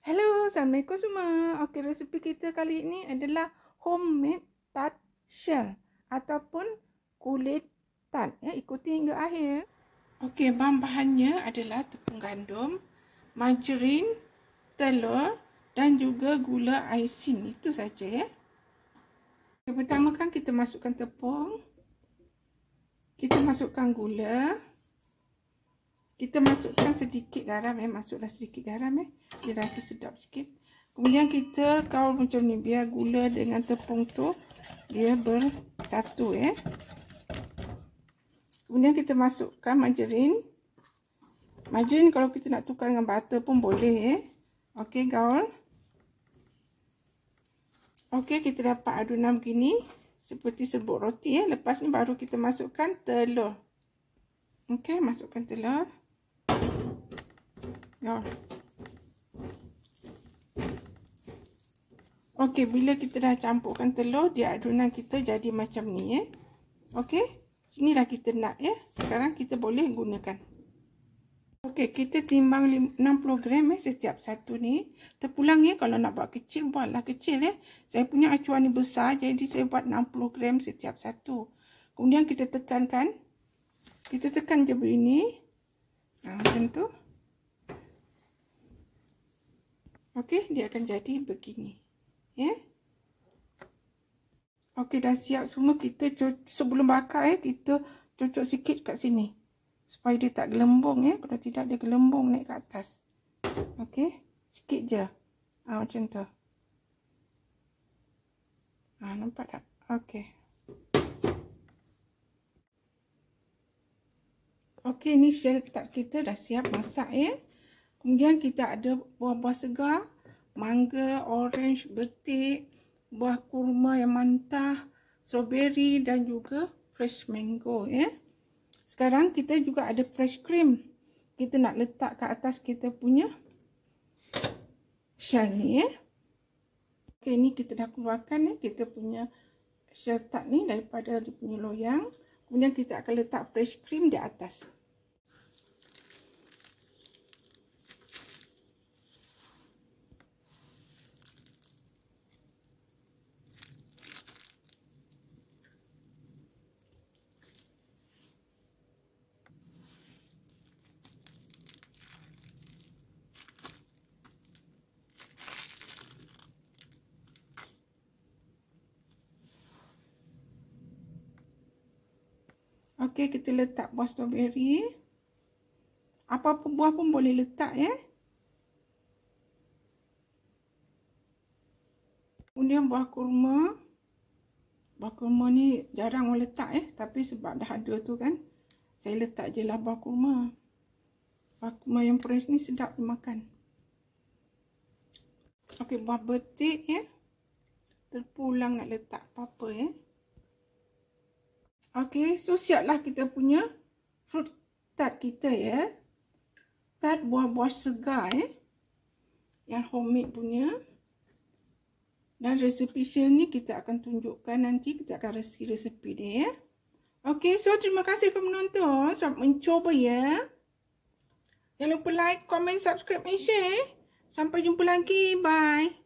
Hello, Assalamualaikum semua. Okey, resipi kita kali ini adalah homemade tart shell ataupun kulit tart. Ya, ikuti hingga akhir. Okey, bahan-bahannya adalah tepung gandum, margarin, telur dan juga gula aisin. Itu saja ya. Okay, pertama kan kita masukkan tepung. Kita masukkan gula. Kita masukkan sedikit garam masuklah sedikit garam dia rasa sedap sikit. Kemudian kita kaul macam ni biar gula dengan tepung tu dia bersatu Kemudian kita masukkan margarin. Margarin kalau kita nak tukar dengan butter pun boleh Okey, gaul. Okey, kita dapat adunan begini seperti serbuk roti Lepas ni baru kita masukkan telur. Okey, masukkan telur. Okey, bila kita dah campurkan telur, dia adunan kita jadi macam ni Okey, sinilah kita nak Sekarang kita boleh gunakan. Okey, kita timbang 60 gram setiap satu ni. Terpulang kalau nak buat kecil, buatlah kecil Saya punya acuan ni besar, jadi saya buat 60 gram setiap satu. Kemudian kita tekankan. Kita tekan je begini. Macam tu. Okey, dia akan jadi begini. Okey, dah siap semua. Kita sebelum bakar kita cucuk sikit kat sini. Supaya dia tak gelembung Kalau tidak dia gelembung naik ke atas. Okey, sikit je. Macam tu. Nampak tak? Okey. Okey, ni shell tart kita dah siap masak Kemudian kita ada buah-buah segar, mangga, orange, betik, buah kurma yang mentah, strawberry dan juga fresh mango Sekarang kita juga ada fresh cream. Kita nak letak ke atas kita punya shell ni Okey, ni kita dah keluarkan kita punya shell tart ni daripada dia punya loyang. Kemudian kita akan letak fresh cream di atas. Okey, kita letak buah strawberry. Apa-apa buah pun boleh letak Kemudian buah kurma. Buah kurma ni jarang orang letak tapi sebab dah ada tu kan, saya letak je lah buah kurma. Buah kurma yang fresh ni sedap dimakan. Okey, buah betik terpulang nak letak apa-apa Okey, so siaplah kita punya fruit tart kita Tart buah-buah segar yang homemade punya. Dan resipi shell ni kita akan tunjukkan nanti, kita akan resepi dia Okey, so terima kasih kerana menonton. Selamat mencuba Jangan lupa like, comment, subscribe dan share. Sampai jumpa lagi. Bye.